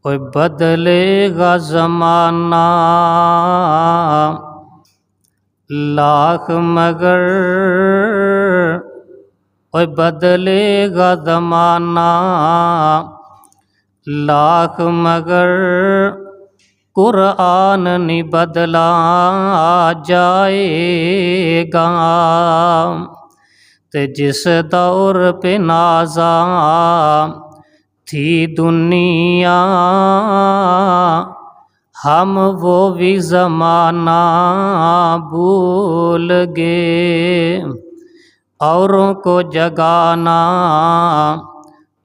ओए बदलेगा ज़माना लाख मगर, ओए बदलेगा ज़माना लाख मगर, कुरान नहीं बदला जाएगा। ते जिस दौर पे नाज़ा थी दुनिया, हम वो भी ज़माना भूल गए। औरों को जगाना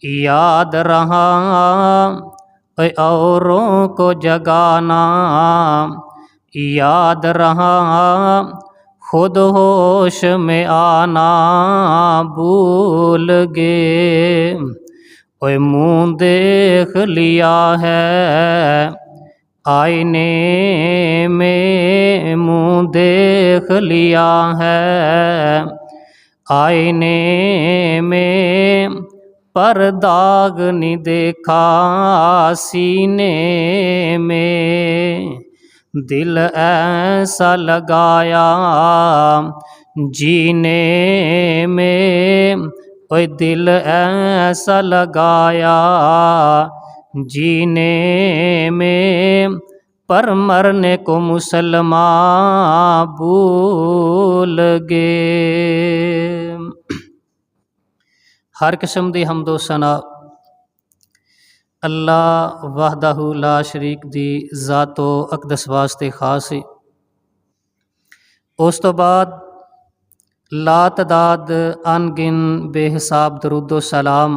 याद रहा, औरों को जगाना याद रहा, खुद होश में आना भूल गए। ओए मुँह देख लिया है आईने में, मुँह देख लिया है आईने में, पर दाग नहीं देखा सीने में। दिल ऐसा लगाया जीने में, ओए दिल ऐसा लगाया जीने में, पर मरने को मुसलमान भूल गए। हर किस्म दी हम्दो सना अल्लाह वहदहू ला शरीक दी ज़ातो अकदस वास्ते खास है। उस तो बाद लातदाद अनगिन बेहिसाब दरूदो सलाम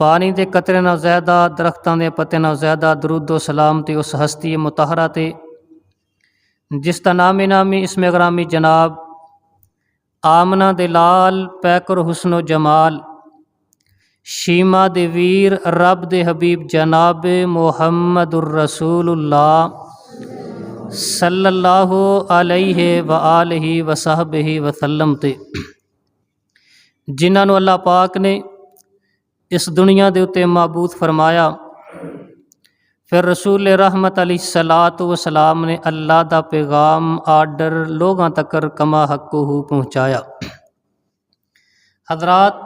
पानी दे कतरे ना ज़्यादा, दरख्तां दे पत्ते ना ज़्यादा दरूदो सलाम ते उस हस्ती मुतहरा ते जिसका नामी नामी इसमें ग्रामी जनाब आमना दे लाल पैकर हुस्नो जमाल, शीमा दे वीर रब दे हबीब जनाब मुहम्मदुर रसूलुल्लाह सल्लल्लाहु अलैहि व आलिहि व सहबिहि वसल्लम ते जिन्हां नूं अल्लाह पाक ने इस दुनिया दे उत्ते माबूद फरमाया। फिर रसूल रहमत अलैहिस्सलातु वस्सलाम ने अल्लाह दा पैगाम आर्डर लोगां तक कमा हक़्क़ुहू पहुँचाया। हज़रात,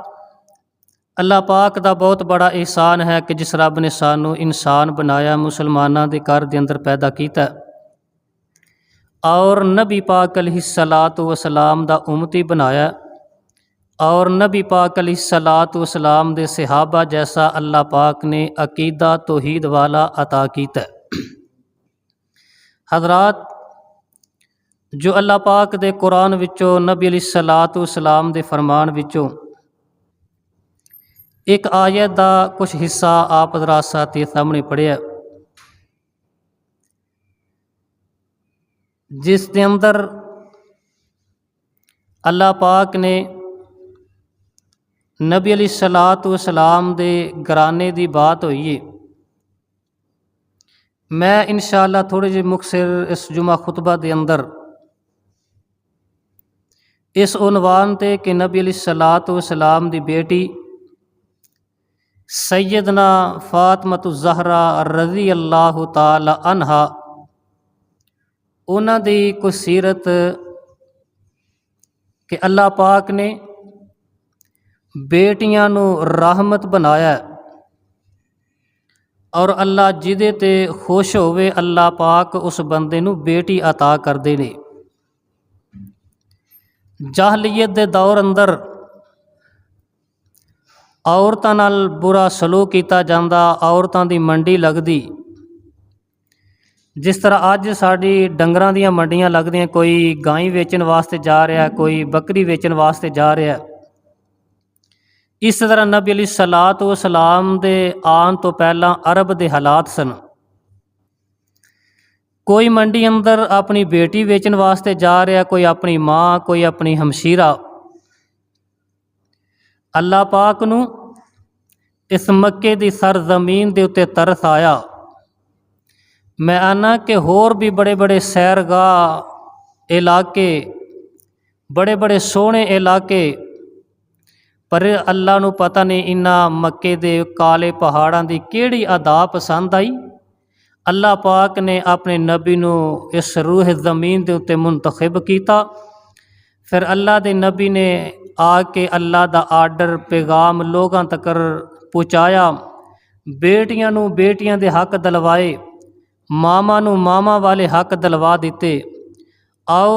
अल्लाह पाक दा बहुत बड़ा एहसान है कि जिस रब ने सानू इंसान बनाया, मुसलमाना दे घर दे अंदर पैदा किया और नबी पाक अलैहिस्सलातु वस्सलाम दा उम्मती बनाया और नबी पाक अलैहिस्सलातु वस्सलाम दे सहाबा जैसा अल्लाह पाक ने अकीदा तौहीद वाला अता कीता। हज़रात, जो अल्लाह पाक दे कुरान विचों नबी अलैहिस्सलातु वस्सलाम दे फरमान विचों एक आयत दा कुछ हिस्सा आप हज़रात साथी सामने पढ़िया, जिस दे अंदर अल्लाह पाक ने नबी अलैहिस्सलातु वस्सलाम दे घराने दी बात हुई है। मैं इंशाअल्लाह थोड़े जे मुख्तसर इस जुमा खुतबा दे अंदर इस उन्वान ते कि नबी अलैहिस्सलातु वस्सलाम दी बेटी सैयदना फातिमा ज़हरा रज़ी अल्लाह ताला अन्हा उन्हां दी कुछ सीरत कि अल्लाह पाक ने बेटियां नू रहमत बनाया और अल्लाह जिदे ते खुश होवे अल्लाह पाक उस बंदे नू बेटी अता करदे ने। जाहलीयत दे दौर अंदर औरतां नाल बुरा सलूक कीता जांदा, औरतां दी मंडी लगदी। जिस तरह अज साडी डंगरां दीयां मंडियां लगदियां, कोई गाय वेचण वास्ते जा रहा, कोई बकरी वेचण वास्ते जा रहा। इस तरह नबी अलैहिस्सलातु वस्सलाम दे आन तो पहला अरब दे हालात सन। कोई मंडी अंदर अपनी बेटी वेचण वास्ते जा रहा, कोई अपनी माँ, कोई अपनी हमशीरा। अल्लाह पाक नू इस मक्के दी सरजमीन दे उत्ते तरस आया। मैं आना कि होर भी बड़े बड़े सैरगाह इलाके, बड़े बड़े सोहने इलाके पर अल्लाह नूं पता नहीं इन्हां मक्के दे काले पहाड़ां दी किहड़ी अदा पसंद आई। अल्लाह पाक ने अपने नबी नूं इस रूह ज़मीन दे उत्ते मुंतखब कीता। फिर अल्लाह दे नबी ने आके अल्लाह दा आर्डर पैगाम लोगां तक पहुँचाया। बेटियां नूं बेटियां दे हक दिलवाए, मामा नूं मामा वाले हक दिलवा दिते। आओ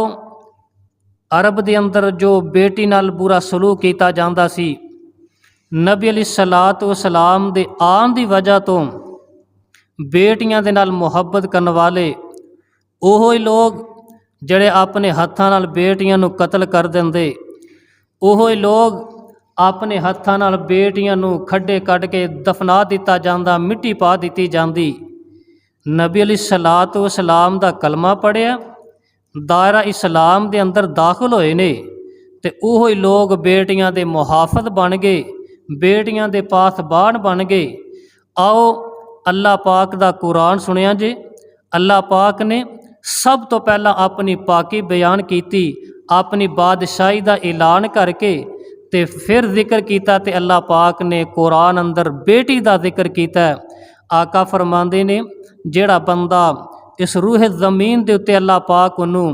अरब दे अंदर जो बेटी नाल बुरा सलूक कीता जांदा सी, नबी अलैहिस्सलातु वस्सलाम दे आन दी वजह तो बेटियां दे नाल मुहब्बत करन वाले ओहो ही लोग जिहड़े अपने हत्थां नाल बेटियां नूं कतल कर दिंदे, ओहो ही लोग अपने हत्थां नाल बेटियां नूं खड्डे कढ के दफना दिता जांदा, मिट्टी पा दिती जांदी। नबी अलैहिस्सलातु वस्सलाम दा कलमा पढ़िया, दायरा इस्लाम दे अंदर दाखिल होए ने, ते ओहो ही लोग बेटियां दे मुहाफिज बन गए, बेटियां दे पासबान बन गए। आओ अल्लाह पाक दा कुरान सुनिया जे। अल्लाह पाक ने सब तो पहला अपनी पाकी बयान की, अपनी बादशाही दा ऐलान करके ते फिर जिक्र किया। ते अल्लाह पाक ने कुरान अंदर बेटी दा जिक्र किया। आका फरमांदे ने जेड़ा बंदा इस रूह ज़मीन के उत्ते अल्लाह पाक उन्हों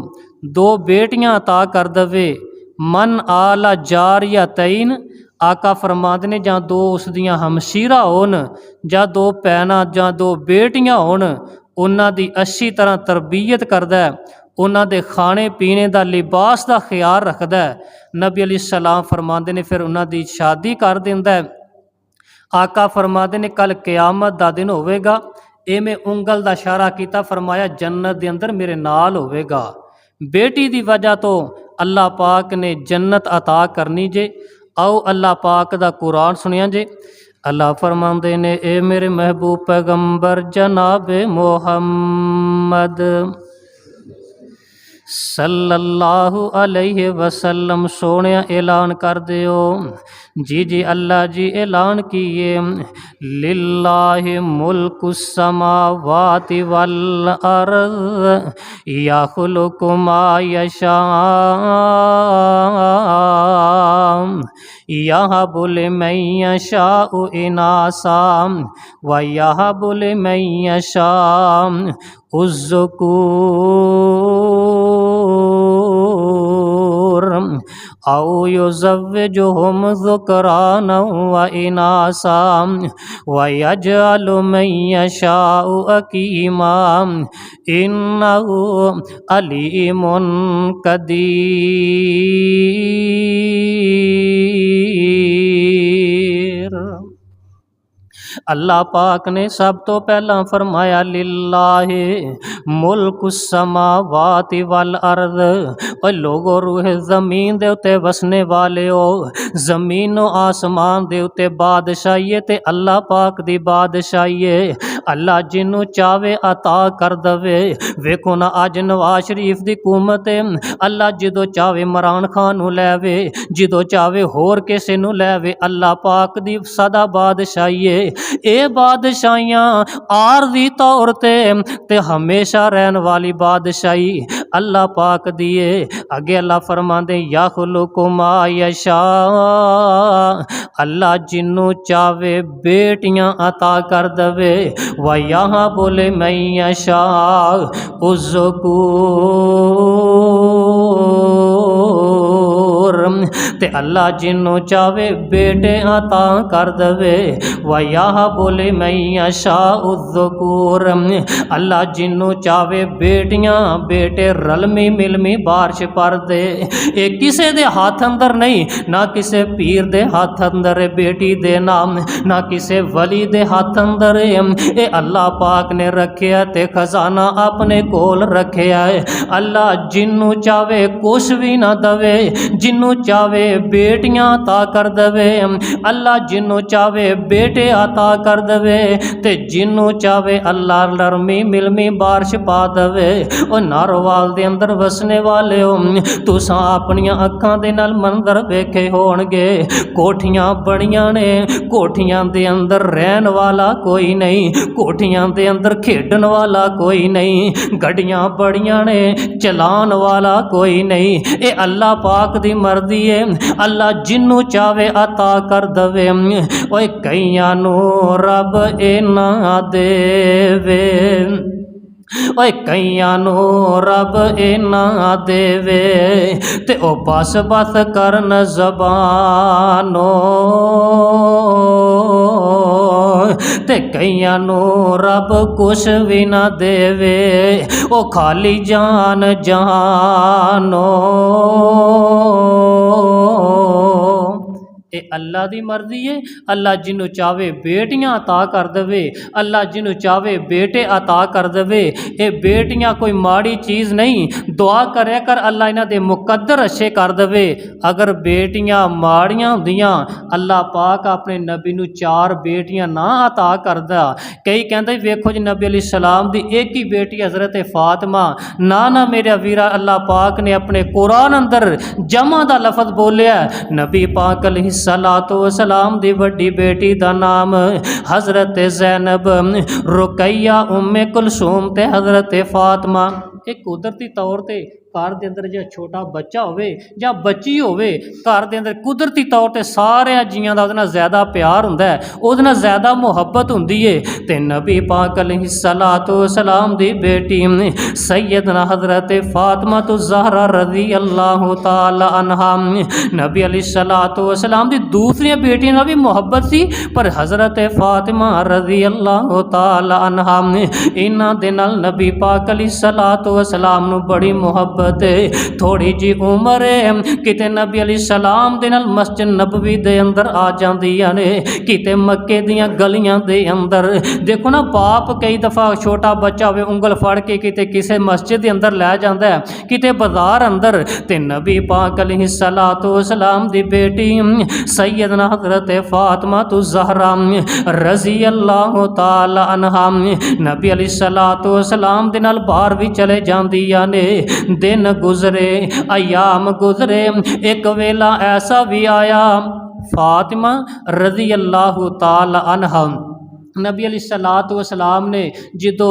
दो बेटियां अता कर दवे, मन आला जारिया तईन, आका फरमांदे ने जां दो उस दियां हमशीरा होन, जां दो भैनां जां दो बेटियां होन, उन्हां दी अच्छी तरह तरबियत करदा, उन्हां दे खाने पीने दा लिबास दा ख्याल रखदा। नबी अलैहिस्सलाम फरमांदे ने फिर उन्हां दी शादी कर दिंदा। आका फरमांदे ने कल क़यामत दा दिन होवेगा, इवें उंगल दा इशारा किया, फरमाया जन्नत दे अंदर मेरे नाल होवेगा। बेटी दी वजह तो अल्लाह पाक ने जन्नत अता करनी जे। आओ अल्लाह पाक दा कुरान सुनिया जे। अल्लाह फरमांदे ने ए मेरे महबूब पैगंबर जनाब मोहम्मद सल्लल्लाहु अलैहि वसल्लम सोने ऐलान कर दियो। जी जी अल्लाह जी ऐलान किए, लिल्लाहि मुल्कुस समावाति वल अर्ज़ यख़्लुक़ु मा यशा यहबु लिमन यशाउ इनासा व यहबु लिमन यशाउ उज़्ज़ुकूर औ युज़व्विजुहुम ज़ुकराना व इनासा व यजअलु मन यशाउ अकीमा इन्नहु अलीमुन कदीर। अल्लाह पाक ने सब तो पहला फरमाया लिल्लाहि मुल्कुस समावाति वल अर्ज़, और लोगो रूह ज़मीन दे उत्ते वसने वाले हो, ज़मीनो आसमान दे उत्ते बादशाही ते अल्लाह पाक दी बादशाही। अल्लाह जिन्नू चावे अता कर दवे। वेखो ना अज नवाज शरीफ दी हुकूमत है, अल्लाह जिदों चावे इमरान खान नू लैवे, जिदों चावे होर किसे नू लैवे, अल्लाह पाक दी सदा बादशाही है। ये बादशाहियाँ आरजी तौर ते हमेशा रहन वाली बादशाही अल्लाह पाक दिए। अगे अल्लाह फरमांदे यख़्लुक़ु मा यशा, अल्लाह जिन्नू चावे बेटियां अता कर दवे, व यहाँ बोले मैं यशा उज़्ज़ुकूर, ते अल्लाह जिन्नू चावे बेटे अता कर दवे, व यहाँ बोले मैं यशा उज़्ज़ुकूर, अल्लाह जिन्नू चावे बेटियां बेटे रलमी मिलमी बारिश पर दे। ये किसे दे हाथ अंदर नहीं, ना किसे पीर दे हाथ अंदर है बेटी दे नाम, ना किसे वली दे हाथ अंदर है। ये अल्लाह पाक ने रखे ते खजाना अपने कोल रखे है। अल्लाह जिन्नू चावे कुछ भी ना दवे, जिन्नू चावे बेटियां अता कर दवे, अल्लाह जिन्नू चावे बेटे अता कर दवे, ते जिन्नू चावे अल्लाह नरमी मिलमी बारिश पा दवे। और नारोवाल दे अंदर वसने वाले हो, तुसां अपनियां अखां दे नाल मंजर वेखे होणगे, कोठियां बड़ियां ने, कोठियां दे अंदर रहन वाला कोई नहीं, कोठियां दे अंदर खेडन वाला कोई नहीं, गड्डियां बड़ियां ने, चलान वाला कोई नहीं। ये अल्लाह पाक दी मर्जी मर्जी है अल्लाह जिन्नू चावे अता कर दवे। ओए कईयां नू रब इना देवे, ओए कईयां नू रब इना देवे ते ओ बस बस करन ज़बानो, ते कईयां नू रब कुछ भी ना देवे ओ खाली जान जानो। ये अल्लाह दी मर्जी है। अल्लाह जिन्नू चावे बेटियां अता कर देवे, अल्लाह जिन्नू चावे बेटे अता कर देवे। ये बेटियां कोई माड़ी चीज़ नहीं, दुआ करे कर अल्लाह इन्हां दे मुकद्दर अच्छे कर देवे। अगर बेटियां माड़ियां हुंदियां अल्लाह पाक अपने नबी नू 4 बेटियां ना अता करदा। कई कहंदे वेखो जी नबी अलैहि सलाम दी एक ही बेटी हज़रत फातिमा। ना ना मेरे वीरा, अल्लाह पाक ने अपने कुरान अंदर जमा दा लफज बोलिया। नबी पाक अलैहि सलातो वसलाम दी वड्डी बेटी दा नाम हज़रत ज़ैनब, रुकैया, उम्मे कुलसूम ते हज़रत फातिमा। एक कुदरती तौर पर घर के अंदर जो छोटा बच्चा होवे या बच्ची होवे, घर के अंदर कुदरती तौर पर सारे जियां दा उहदे नाल ज़्यादा प्यार हुंदा है, उहदे नाल ज़्यादा मुहब्बत हुंदी है। ते नबी पाक अलैहि सलातो वसलाम दी बेटी सैयदना हज़रत फातिमा तो ज़हरा रज़ी अल्लाह ताला अन्हा, नबी अलैहि सलातो वसलाम दी दूसरी बेटियां नाल भी मुहब्बत सी, पर हज़रत फातिमा रज़ी अल्लाह ताला अन्हा इन्हां दे नाल नबी पाक अलैहि सलातो वसलाम नू बड़ी मुहब्बत। थोड़ी जी उम्र है किते नबी अलैहि सलाम दे नाल मस्जिद नबवी दे अंदर आ जांदियां ने, किते मक्के दियां गलियां दे अंदर। देखो ना बाप कई दफ़ा छोटा बच्चा होवे उंगल फड़ के किते किसे मस्जिद दे अंदर लै जांदा है, किते बाजार अंदर। ते नबी पाक अलैहि सलातो वसलाम दी बेटी सैयदना हज़रत फातिमा तो ज़हरा रज़ी अल्लाह ताला अन्हा नबी अलैहि सलातो वसलाम दे नाल बाहर भी चले जांदियां ने। दिन गुजरे, अयाम गुजरे, एक वेला ऐसा भी आया फातिमा रज़ी अल्लाह ताला अन्हा नबी अलैहिस्सलातु वस्सलाम ने जो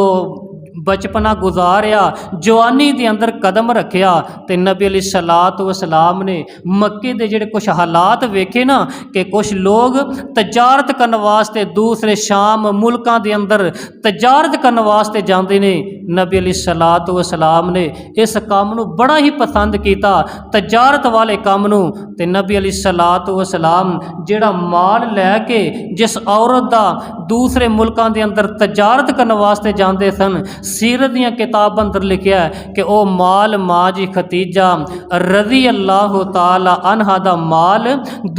बचपना गुजारिया, जवानी के अंदर कदम रखिया, तो नबी अलैहिस्सलातु वस्सलाम ने मक्के के जिहड़े कुछ हालात वेखे ना कि कुछ लोग तजारत करने वास्ते दूसरे शाम मुल्कां के अंदर तजारत करने वास्ते जाते ने। नबी अलैहिस्सलातु वस्सलाम ने इस काम नू बड़ा ही पसंद किया, तजारत वाले काम नू। ते नबी अलैहिस्सलातु वस्सलाम जिहड़ा माल लैके जिस औरत दा दूसरे मुल्कां के अंदर तजारत करने वास्ते जाते सन, सीरत दियां किताब अंदर लिखिया है कि वह माल माँ जी खतीजा रज़ी अल्लाह ताला अन्हा दा माल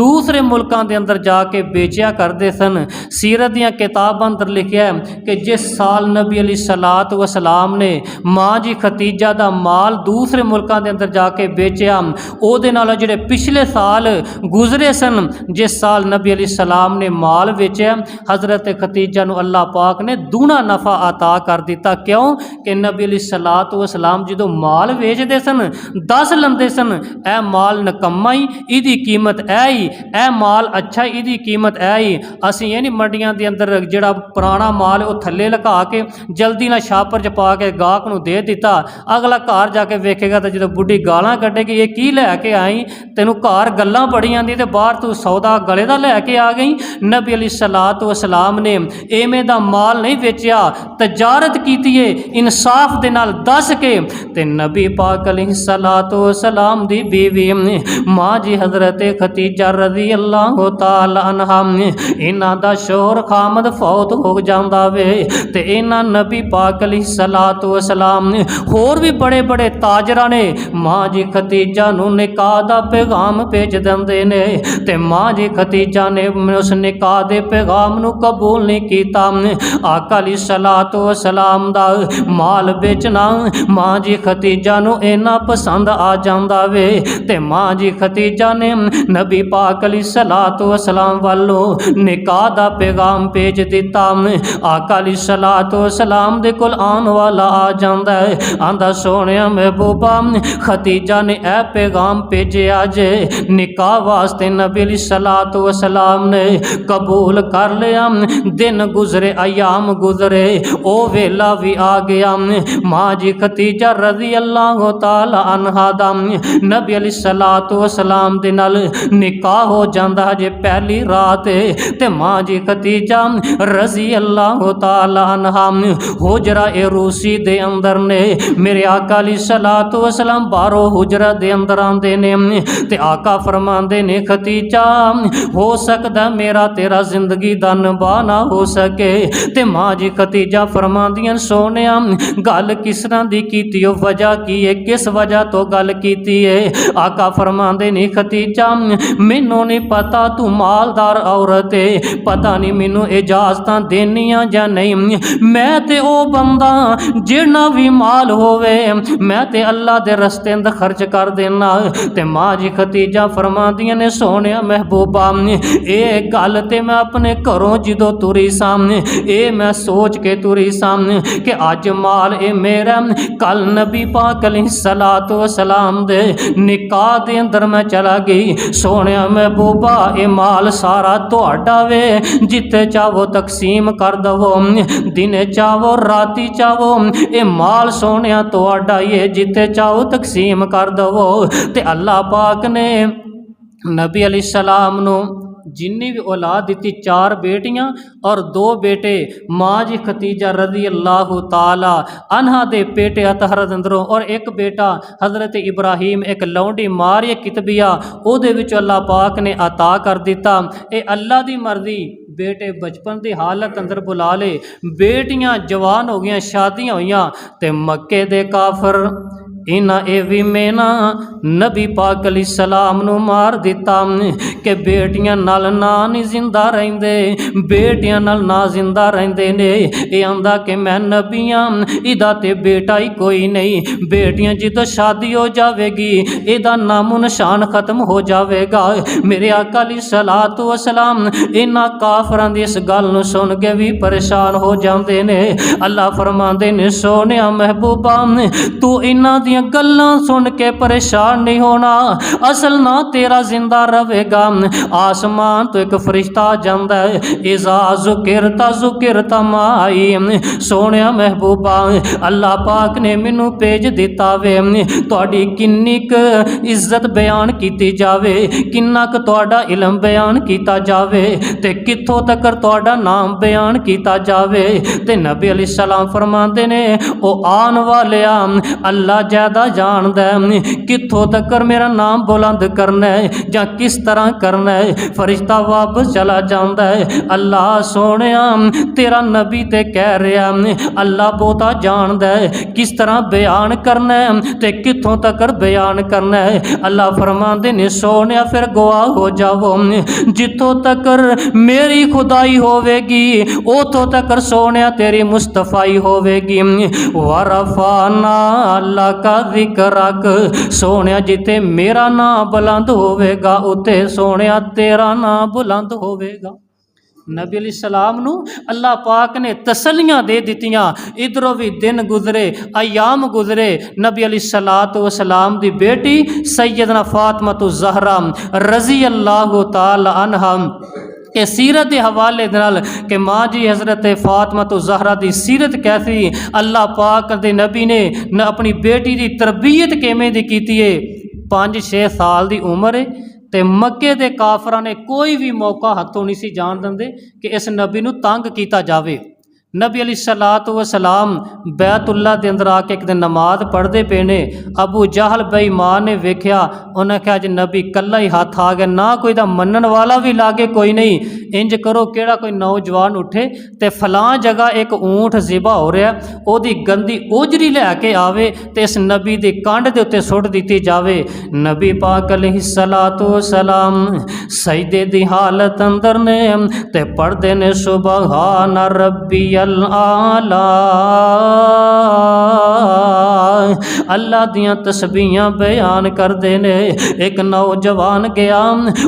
दूसरे मुल्कां के अंदर जाके बेचिया करते सन। सीरत दियां किताब अंदर लिखिया है कि जिस साल नबी अलैहिस्सलातु वस्सलाम ने माँ जी खतीजा दा माल दूसरे मुल्कां के अंदर जाके बेचिया, उहदे नाल जिहड़े पिछले साल गुजरे सन, जिस साल नबी अलैहिस्सलाम ने माल बेचिया, हज़रत खतीजा नू अल्लाह पाक ने दूना नफ़ा अता कर दिता। क्यों कि नबी अलैहिस्सलातु वस्सलाम जो माल वेचते सन 10 लंदे सन, ए माल नकम्मा ही, इहदी कीमत ऐ ही, ए माल अच्छा इहदी कीमत ऐ ही। असीं ये नहीं मंडियां दे अंदर जिहड़ा पुराना माल वो थल्ले लगा के जल्दी ना छापर च पा के गाहक नूं दे दिता, अगला घर जाके वेखेगा तो जो बुढ़ी गालां कड्ढेगी ये की लैके आई, तैनूं घर गल्लां बड़ी आंदी ते बाहर तू सौदा गले दा लैके आ गई। नबी अलैहिस्सलातु वस्सलाम ने एवें दा माल नहीं वेचिया, तजारत कीती है इंसाफ दे नाल दस के। ते नबी पाक अलैहिस्सलातु वस्सलाम दी बीवी माँ जी हज़रत खतीजा रज़ी अल्लाह ताला अन्हा इन्हां दा शोहर खामद फौत हो जांदा वे, ते इन्हां नबी पाक अलैहिस्सलातु वस्सलाम होर भी बड़े बड़े ताजरा ने माँ जी खतीजा नूं निकाह दा पैगाम भेज देंदे ने, ते माँ जी खतीजा ने उस निकाह दे पैगाम नूं कबूल नहीं कीता। आका अलैहिस्सलातु वस्सलाम दा माल बेचना माँ जी खतीजा नूं इन्ना पसंद आ जांदा वे, ते माँ जी खतीजा ने नबी पाक अलैहिस्सलातु वस्सलाम वालों निकाह दा पैगाम भेज दिता। आका अलैहिस्सलातु वस्सलाम दे कोल आन वाला आ जांदा है, आंदा सोहणिया महबूबा खतीजा ने ए पैगाम भेजिया जे निकाह वास्ते नबी अलैहिस्सलातु वस्सलाम ने कबूल कर लिया। दिन गुजरे, अयाम गुजरे, ओ वेला भी आ गया। माँ जी खतीजा रज़ी अल्लाह ताला अन्हा दा नबी अलैहिस्सलातु वस्सलाम दे नाल निकाह हो जांदा जे पहली रात ते माँ जी खतीजा रज़ी अल्लाह ताला अन्हा हुजरा ए रूसी दे अंदर ने मेरे आका अलैहिस्सलातु वस्सलाम बाहरों हुजरा दे अंदर आंदे ने ते आका फरमांदे ने खतीजा हो सकदा मेरा तेरा जिंदगी दा निभा ना हो सके ते माँ जी खतीजा फरमांदियां सोनिया गल किस तरह दी कीती हो वजह की है किस वजह तो गल कीती है। आका फरमांदे ने खतीजा मैनू नहीं पता तू मालदार औरत है पता नहीं मैनू इजाजत देनियां या नहीं मैं ते ओ बंदा जिन्ना भी माल होवे मैं ते अल्लाह दे रस्ते अंदर खर्च कर देना। ते माँ जी खतीजा फरमांदियां ने सोनिया महबूबा ये गल ते मैं अपने घरों जदों तुरी सामने ये मैं सोच के तुरी सामने कि अज माल ए मेरा कल नबी पाक अलैहिस्सलातु वस्सलाम दे निकाह दे अंदर मैं चला गई सोनिया महबूबा ये माल सारा तुहाडा वे जिथे चाहो तकसीम कर दवो दिने चाहो राती चाहो ये माल सोनिया तुहाडा ये जिथे चाहो तकसीम कर दवो। ते अल्लाह पाक ने नबी अलैहिस्सलाम नू जिन्नी भी औलाद दी 4 बेटियां और 2 बेटे माँ जी खतीजा रज़ी अल्लाह ताला अन्हा दे पेटे अतहर अंदरों और एक बेटा हज़रत इब्राहीम एक लौंडी मारिया कितबिया ओदे विच अल्लाह पाक ने अता कर दिता। ये अल्लाह दी मर्जी बेटे बचपन की हालत अंदर बुला ले बेटियां जवान हो गई शादियां होइयां ते मक्के दे काफर इन्हां ए भी मेना नबी पाक अलैहिस्सलाम नू मार दिता कि बेटियां नाल ना नहीं जिंदा रहिंदे बेटियां नाल ना जिंदा रहिंदे ने ये आंदा कि मैं नबियां इदा ते बेटा ही कोई नहीं बेटियां जिदों शादी हो जाएगी इदा नामो निशान खत्म हो जाएगा। मेरे आका अलैहिस्सलातु वस्सलाम इन्हां काफरां दी इस गल नू सुन के भी परेशान हो जाते ने। अल्लाह फरमांदे ने सोनिया महबूबा तू इन्हां गल्लां सुन के परेशान नहीं होना असल ना तेरा जिंदा रहेगा आसमान तो एक फरिश्ता जांदा है इज़ा ज़ुकिरता माई सोनिया महबूबा अल्लाह पाक ने मैनू भेज दिता वे तुहाडी किन्नी क इज्जत बयान की जावे किन्ना क तुहाडा इलम बयान किया जावे ते कित्थों तक तुहाडा नाम बयान किया जावे। ते नबी अलैहिस्सलाम फरमांदे ने ओ आन वालिया अल्लाह ज़्यादा जानदा है कित्थों तक मेरा नाम बुलंद करना है या किस तरह करना है। फरिश्ता वापस चला जाता है अल्लाह सोनिया तेरा नबी ते कह रहा अल्लाह बहुता जानदा है किस तरह बयान करना है ते कित्थों तक बयान करना है। अल्लाह फरमांदे ने सोनिया फिर गवाह हो जाओ जिथों तक मेरी खुदाई होवेगी उथों तक सोनिया तेरी मुस्तफाई होवेगी। वरफाना अल्लाह का जिक्रक सोनिया जिते मेरा नाम बुलंद होवेगा उते सोनिया तेरा नाम बुलंद होवेगा। नबी अलैहिस्सलाम नू अल्लाह पाक ने तसलियां दे दित्तियां इधरों भी दिन गुजरे अयाम गुजरे नबी अलैहिस्सलातु वस्सलाम दी बेटी सैयदना फातिमा ज़हरा रज़ी अल्लाह ताला अन्हा के सीरत के हवाले नाल कि माँ जी हज़रत फातिमा ज़हरा की सीरत कैसी अल्लाह पाक दे नबी ने अपनी बेटी की तरबियत किवें दी कीती है। 5-6 साल की उम्र है ते मक्के दे काफरां ने कोई भी मौका हथों नहीं सी जान देंदे कि इस नबी नू तंग किया जावे। नबी अलैहिस्सलातु वस्सलाम बैतुल्ला दे अंदर आके एक दिन नमाज पढ़ते पे ने अबू जहल बेईमान ने वेख्या उन्हें कहा जी नबी कल्ला ही हाथ आ गया ना कोई दा मनन वाला भी लागे कोई नहीं इंज करो केड़ा कोई नौजवान उठे ते फलां जगह एक ऊँट ज़िबा हो रहा ओदी गंदी ओजरी लैके आवे ते इस नबी दी कंड दे उत्ते सुट दी जावे। नबी पाक अलैहिस्सलातु वस्सलाम सजदे दी हालत अंदर ने ते पढ़दे ने सुबहान रब्बी आला अल्लाह दियां तस्बीहां बयान करते ने। एक नौजवान गया,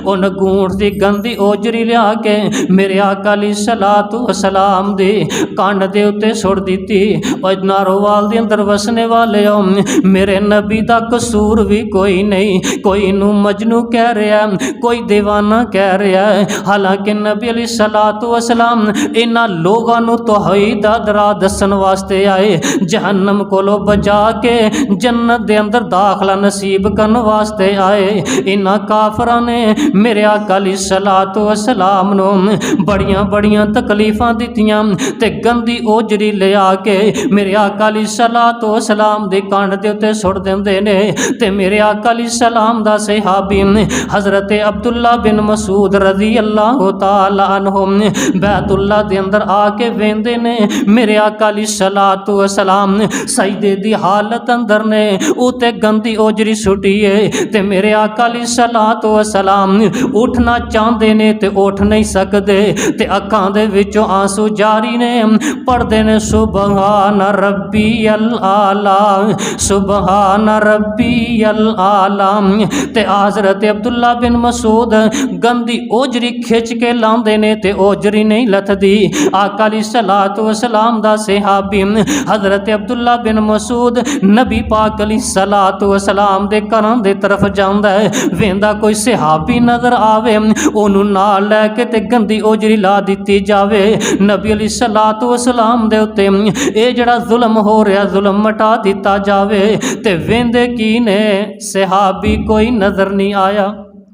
उन गूंठ की गंदी ओजरी लिया के मेरे आका अलैहिस्सलातु वस्सलाम दी कंड दे उत्ते सुट दी। और नारोवाल दे अंदर वसने वाले हो, मेरे नबी दा कसूर भी कोई नहीं। कोई नू मजनू कह रहा, कोई दीवाना कह रहा है, हालांकि नबी अलैहिस्सलातु वस्सलाम इन्हां लोगां नू तौहीद दा दरा दसन वास्ते आए, जहन्नम कोलों बचा के जन्नत दे अंदर दाखला नसीब करन वास्ते आए। इन्हां काफरां ने मेरे आका अलैहिस्सलातु वस्सलाम नू बड़ियां बड़ियां तकलीफां दित्तियां ते गंदी ओजरी ले आके मेरे आका अलैहिस्सलातु वस्सलाम दे कंड दे उत्ते सुट दिंदे ने। ते मेरे आका अलैहिस्सलाम दा सहाबी हज़रत अब्दुल्ला बिन मसूद रज़ी अल्लाह तआला अन्हु बैतुल्ला दे अंदर आके वेंदे ने। मेरे आका अलैहिस्सलातु वस्सलाम सजदे दी हालत अंदर ने, उते गंदी ओजरी सुटी है ते मेरे आका अलैहिस्सलातु वस्सलाम उठना चाहते ने ते उठ नहीं सकते ते अखां दे विचों आंसू जारी ने। पढ़ते ने सुबहान रब्बियल आला, सुबहान रब्बियल आला। ते हज़रत अब्दुल्ला बिन मसूद गंदी ओजरी खिंच के लांदे ने ते ओजरी नहीं लथदी। आका अलैहिस्सलातु वस्सलाम दा सहाबी हज़रत अब्दुल्ला बिन मसूद नबी पाक अलैहिस्सलातु वस्सलाम दे घरां दे तरफ जांदा है। वेंदा कोई सहाबी नज़र आवे, ओनू नाल लैके ते गंदी ओजरी ला दित्ती जावे। नबी अलैहिस्सलातु वस्सलाम दे उत्ते ये जिहड़ा जुल्म हो रहा, जुल्म मटा दिता जावे। ते वेंदे की ने सहाबी कोई नज़र नहीं आया।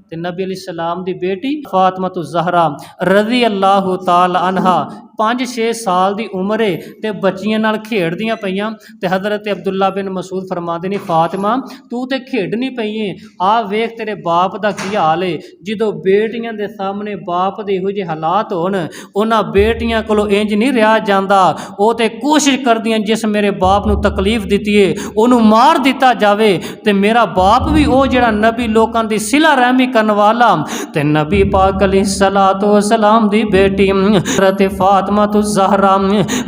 ते नबी अलैहिस्सलाम दी बेटी फातिमा ज़हरा रज़ी अल्लाह तआला अन्हा 5-6 साल की उम्र है ते बच्चियां नाल खेड़दियां पईयां ते हज़रत अब्दुल्ला बिन मसूद फरमाते ने, फातिमा तू ते खेडनी पई है, आ वेख तेरे बाप दा की हाल है। जदों बेटियां दे सामने बाप दे इहो जे हालात होण, उन्हां बेटियां कोलों इंज नहीं रहा जांदा। वो ते कोशिश करदियां जिस मेरे बाप नूं तकलीफ दित्ती है उन्होंने मार दिता जावे ते मेरा बाप भी वो जिहड़ा नबी लोकां दी सिला रहमी करन वाला। ते नबी पाक अलैहिस्सलातु वस्सलाम दी बेटी हज़रत फातिमा ज़हरा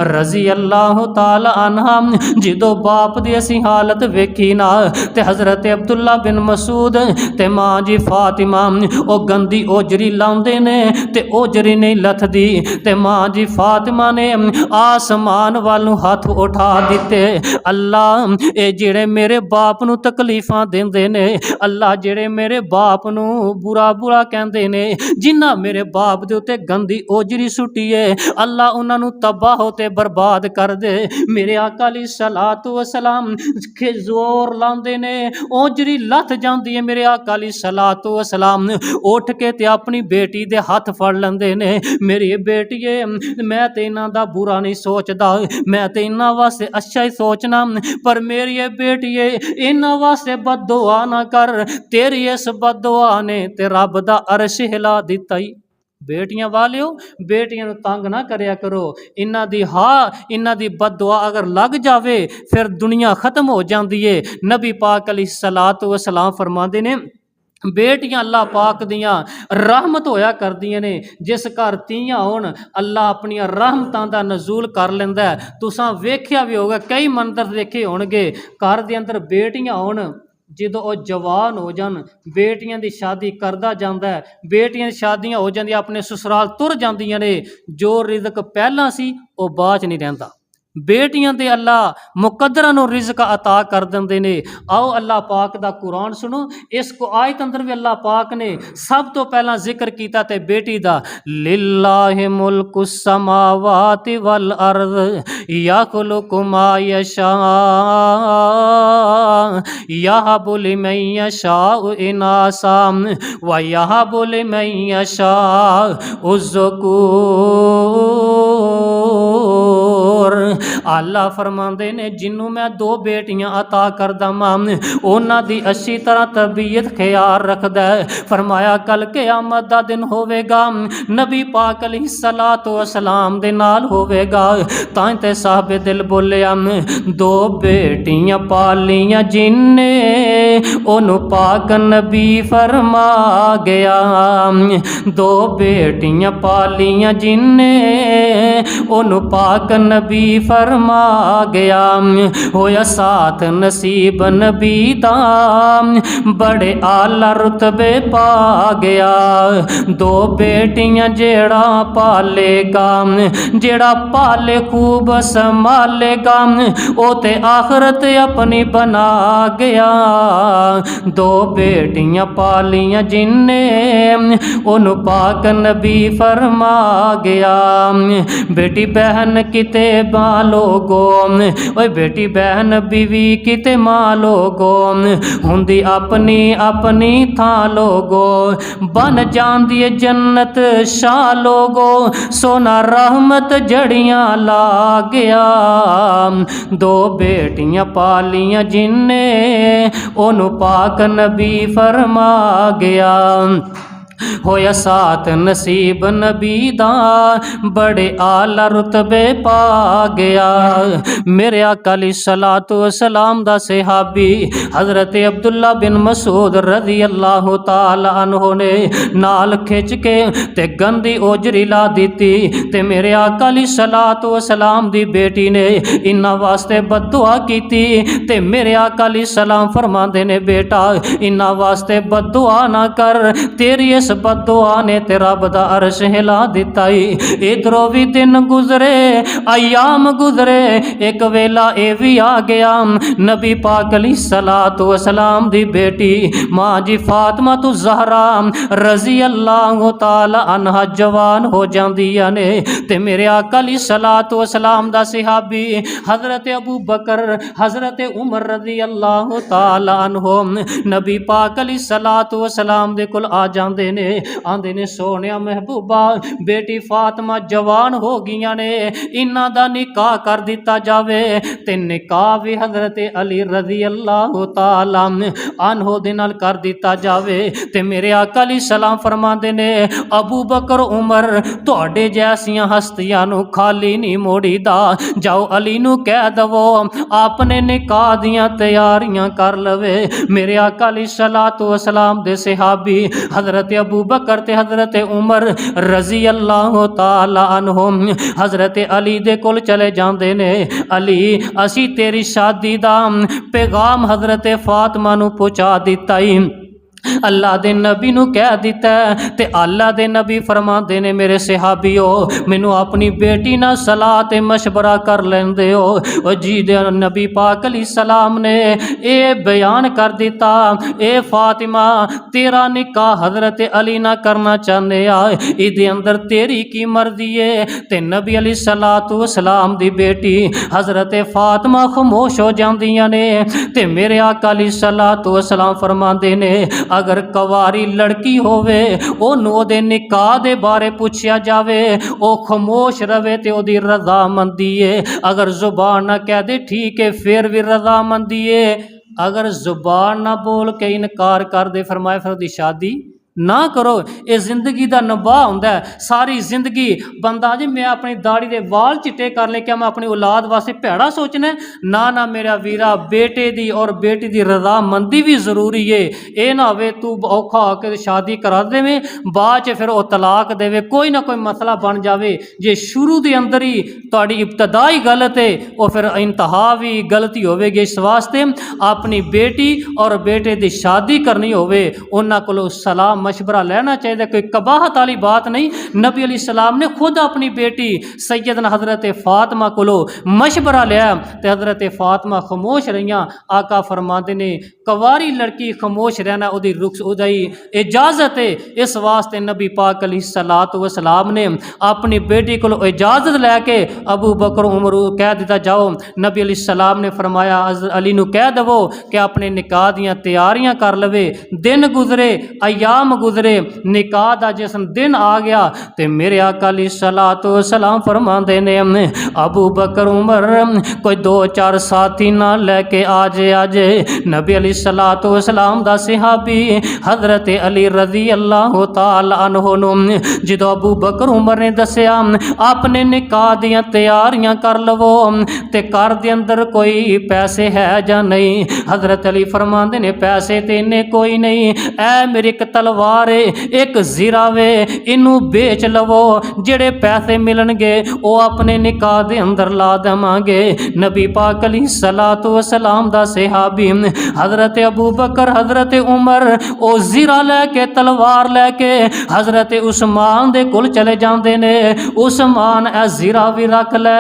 रज़ी अल्लाह तआला अन्हा जदों बाप दी असी हालत वेखी ना ते हज़रत अब्दुल्ला बिन मसूद ते मां जी फातिमा ओ गंदी ओजरी लाउंदे ने ते ओजरी नहीं लथदी। ते मां जी फातिमा ने आसमान वाल नूं हथ उठा दिते, अल्लाह ये जिहड़े मेरे बाप नूं तकलीफां देंदे ने, अल्लाह जिहड़े मेरे बाप नूं बुरा बुरा कहंदे ने, जिन्हां मेरे बाप दे उत्ते गंदी ओजरी सुटी है, अल्लाह उन्होंने तबाह होते बर्बाद कर दे। मेरे आका अलैहिस्सलातु वस्सलाम के जोर लांदे ने, ओजरी लथ जाती है। मेरे आका अलैहिस्सलातु वस्सलाम उठ के ते अपनी बेटी दे हथ फड़ लेंदे ने। मेरी बेटीए मैं ते इन्हां दा बुरा नहीं सोचदा, मैं ते इन्हां वास्ते अच्छा ही सोचना, पर मेरी बेटीए इन्हां वास्ते बददुआ ना कर, तेरी इस बददुआ ने ते रब दा अरश हिला दिता ही। बेटियां वालियो बेटियां नूं तंग ना करया करो, इन्हां दी बददुआ अगर लग जावे फिर दुनिया खत्म हो जाती है। नबी पाक अलैहिस्सलातु वस्सलाम फरमाते ने, बेटियां अल्लाह पाक दियां रहमत होया करदियां ने। जिस घर धीआं होण अल्लाह अपनियां रहमतां दा नज़ूल कर लैंदा है। तुसां वेख्या भी होगा, कई मंदर देखे होणगे, घर दे अंदर बेटियां होण, जदों वो जवान हो जान बेटियां दी शादी करदा जांदा है, बेटियां दी शादियां हो जांदियां, अपने ससुराल तुर जांदियां ने। जो रिज़क पहला सी वो बाद च नहीं रहिंदा। बेटियां दे अल्लाह मुकद्दरां नूं रिज़क अता कर दिंदे ने। आओ अल्लाह पाक दा कुरान सुनो। इस आयत अंदर भी अल्लाह पाक ने सब तो पहला जिक्र कीता ते बेटी दा, लिल्लाहि मुल्कु समावाति वल अर्ज़ यख़्लुक़ु मा यशा यहबु लिमन यशाउ इनासा व यहबु लिमन यशाउ ज़ुकूर। अल्लाह फरमाते ने, जिन्हों मैं 2 बेटियां अता कर दवां उन्हां दी अच्छी तरह तरबियत ख्याल रखदा है। फरमाया कल क़यामत दा दिन होवेगा, नबी पाक अलैहिस्सलातु वस्सलाम दे नाल होवेगा। तां ते साहबे दिल बोलिया, 2 बेटियां पालियां जिन्ने ओनू पाक नबी फरमा गया, 2 बेटियां पालियां जिन्ने ओनू पाक नबी फरमा फरमा गया। होया साथ नसीब नबी दा बड़े आला रुतबे पा गया। दो बेटियां जेड़ा पालेगा, जेड़ा पाले खूब संभालेगा, ओ ते आखरत अपनी बना गया। दो बेटियां पालियां जिन्ने ओनू पाक नबी फरमा गया। बेटी बहन किते मां लोगो, ओए बेटी बहन बीवी किते मां लोगो, हुंदी अपनी अपनी थां लोगो, बन जांदी जन्नत शाह लोगो, सोना रहमत जड़ियां ला गया। दो बेटियां पालियां जिन्ने ओनू पाक नबी फरमा गया। होया साथ नसीब नबी दा बड़े आला रुतबे पा गया। मेरे आका अलैहिस्सलातु वस्सलाम दा सहाबी हज़रत अब्दुल्ला बिन मसूद रज़ी अल्लाह तआला अन्हु ने नाल खिंच के ते गंदी ओजरी ला दी ते मेरे आका अलैहिस्सलातु वस्सलाम दी बेटी ने इन्हां वास्ते बददुआ कीती ते मेरे आका अलैहिस्सलाम फरमांदे ने बेटा इन्हां वास्ते बददुआ ना कर, तेरी इस बददुआ ने ते रब दा अर्श हिला दिता ही। इधरों भी दिन गुजरे अयाम गुजरे, एक वेला ए भी आ गया नबी पाक अलैहिस्सलातु वस्सलाम दी बेटी मां जी फातिमा तु ज़हरा रज़ी अल्लाह तआला अन्हा जवान हो जांदियां ने ते मेरे आका अलैहिस्सलातु वस्सलाम दा सहाबी हज़रत अबू बकर हज़रत उमर रज़ी अल्लाह तआला अन्हो नबी पाक अलैहिस्सलातु वस्सलाम दे कोल आ जांदे ने, आंदे ने सोहणिया महबूबा बेटी फातिमा जवान हो गईयां ने, इन्हां दा निकाह कर दिता जावे ते निकाह भी हज़रत अली रज़ी अल्लाह तआला अन्हो दे नाल कर दिता जावे। ते मेरे आका अलैहिस्सलाम फरमांदे ने अबू बकर उमर तुहाडे जैसियां हस्तियां नू खाली नहीं मोड़ीदा, जाओ अली नू कह दवो आपने निकाह दियां तैयारियां कर लवे। मेरे आका अलैहिस्सलातु वस्सलाम दे सहाबी हज़रत अबू बकर ते हज़रत उमर रज़ी अल्लाह तआला अन्हुम हज़रत अली दे कोल चले जांदे ने, अली असी तेरी शादी दा पैगाम हज़रत फातिमा नू पहुँचा दिता ही, अल्लाह दे नबी नू कह दिता ते अल्लाह दे नबी फरमांदे ने मेरे सहाबियो मैनू अपनी बेटी ना सलाह ते मशवरा कर लेंदे हो। जी दे नबी पाक अलैहिस्सलाम ने ए बयान कर दिता ए फातिमा तेरा निकाह हज़रत अली ना करना चाहने आ, इहदे अंदर तेरी की मर्जी है। ते नबी अलैहिस्सलातु वस्सलाम दी बेटी हज़रत फातिमा खामोश हो जांदियां ने ते मेरे आका अलैहिस्सलातु वस्सलाम फरमांदे ने अगर कवारी लड़की होवे ओनू ओदे निकाह दे बारे पूछया जावे ओ खामोश रवे ते ओदी रजामंदी है, अगर जुबान ना कह दे ठीक है फिर भी रजामंदी है, अगर जुबान ना बोल के इनकार कर दे फरमाए फिर ओदी शादी ना करो। ये जिंदगी का नबाह होंदा है। सारी जिंदगी बंदा जी मैं अपनी दाढ़ी के वाल चिट्टे कर ले क्या मैं अपनी औलाद वास्ते भैड़ा सोचना ना ना मेरा वीरा बेटे दी और बेटी दी रजामंदी भी जरूरी है। ये ना हो तू औखा होकर शादी करा देवे बाद च फिर वो तलाक देवे कोई ना कोई मसला बन जाए, जे शुरू के अंदर ही तुहाडी इब्तदाई गलत है वो फिर इंतहा भी गलती होवेगी। इस वास्ते अपनी बेटी और बेटे की शादी करनी होवे उन्हां कोलों सलाह मशवरा लेना चाहिए, कोई कबाहत वाली बात नहीं। नबी अलैहिस्सलाम ने खुद अपनी बेटी सैयदना हज़रत फातिमा कोलों मशवरा लिया तो हज़रत फातिमा खामोश रहियां। आका फरमाते ने कवारी लड़की खामोश रहना उदी रुख उदी इजाज़त है। इस वास्ते नबी पाक अलैहिस्सलातु वस्सलाम ने अपनी बेटी को इजाज़त लैके अबू बकर उमर कह दिता जाओ। नबी अलैहिस्सलाम ने फरमाया अली नू कह दवो कि अपने निकाह दियां तैयारियां कर लवे। दिन गुजरे अयाम गुजरे निकाह दा जिस दिन आ गया तो मेरे आका अलैहिस्सलातु वस्सलाम फरमांदे ने अबू बकर उमर कोई दो चार साथी ना लैके आजे नबी अलैहिस्सलातु वस्सलाम दा सहाबी हज़रत अली रज़ी अल्लाह तआला अन्हु जो अबू बकर उमर ने दसिया अपने निकाह दियां तैयारियां कर लवो ते घर दे अंदर कोई पैसे है या नहीं। हज़रत अली फरमांदे ने पैसे तो इन्ने कोई नहीं, ऐ मेरी एक तलवार तलवार है, एक जीरा वे, इनू बेच लवो, जेड़े पैसे मिलणगे वो अपने निकाह दे अंदर ला देवांगे। नबी पाक अलैहिस्सलातु वस्सलाम दा सहाबी हज़रत अबू बकर, हज़रत उमर वो जीरा लैके तलवार लैके हज़रत उस्मान दे कोल चले जाते ने। उस्मान ए जीरा भी रख लै,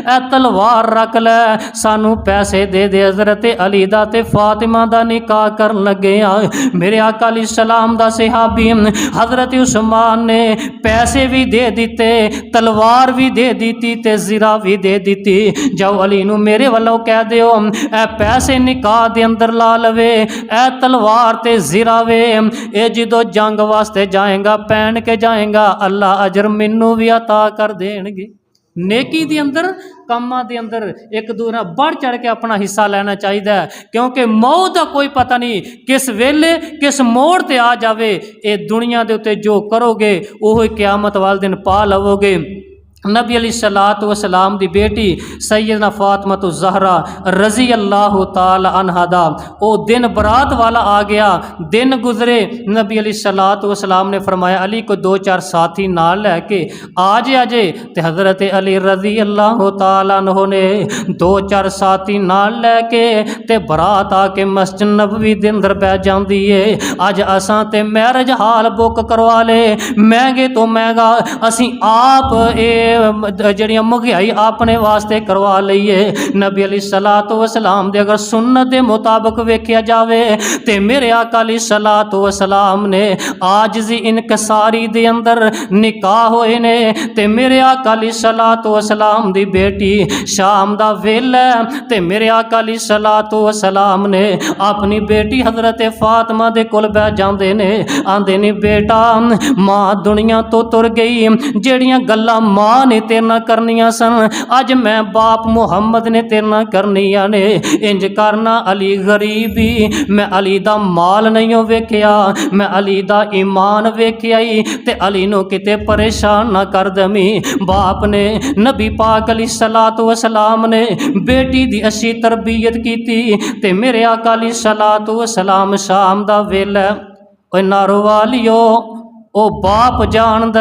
ए तलवार रख लै, सानू पैसे दे दे, हज़रत अली दा ते फातिमा दा निकाह कर लगे आ। मेरे आका अलैहिस्सलाम दा सहाबी हज़रत उस्मान ने पैसे भी दे दिते, तलवार भी दे दी ते जीरा भी दे दी। जाओ अली नू मेरे वालों कह दिओ ए पैसे निकाह दे अंदर ला लवे, ए तलवार ते जीरा वे, ए जदों जंग वास्ते जाएगा पहन के जाएगा, अल्लाह अजर मैनू भी अता कर देणगे। नेकी दे अंदर कामां दे अंदर एक दूसरे बढ़ चढ़ के अपना हिस्सा लेना चाहिए, क्योंकि मौत का कोई पता नहीं किस वेले किस मोड़ ते आ जावे। ये दुनिया दे उत्ते जो करोगे वही क़यामत वाले दिन पा लवोगे। नबी अलैहिस्सलातु वस्सलाम दी बेटी सैयदना फातिमा ज़हरा रज़ी अल्लाह ताला अन्हा दा ओ दिन बरात वाला आ गया। दिन गुजरे, नबी अलैहिस्सलातु वस्सलाम ने फरमाया अली को 2-4 साथी नाल लैके आजे ते हज़रत अली रज़ी अल्लाह ताला अन्हो ने 2-4 साथी नाल लैके ते बरात आके मस्जिद नबवी दे अंदर पै जांदी है। अज असां ते मैरिज हाल बुक करवा ले, महंगे तो महंगा असी आप जड़ियाँ महंगाई अपने वास्ते करवा लीए। नबी अलैहिस्सलातु वस्सलाम दे अगर सुन्नत के मुताबिक वेख्या जावे ते मेरे आका अलैहिस्सलातु वस्सलाम ने आजिज़ी इनकसारी दे अंदर निकाह होए ने। ते मेरे आका अलैहिस्सलातु वस्सलाम दी बेटी शाम दा वेला ते मेरे आका अलैहिस्सलातु वस्सलाम ने अपनी बेटी हज़रत फातिमा दे कोल बैठ जांदे ने। आंदे ने बेटा मां दुनिया तो तुर गई, जेड़ियां गल्लां मां ने तेरे नाल करनियां सन अज मैं बाप मुहम्मद ने तेरे नाल करनियां ने। इंज करना अली गरीबी, मैं अली दा माल नहीं वेख्या, मैं अली दा ईमान वेख्या ही ते अली नू किते परेशान ना कर दमी। बाप ने नबी पाक अलैहिस्सलातु वस्सलाम ने बेटी दी अच्छी तरबियत की ते मेरे आका अलैहिस्सलातु वस्सलाम शाम दा वेला ओए नारो वालियो ओ बाप जानदा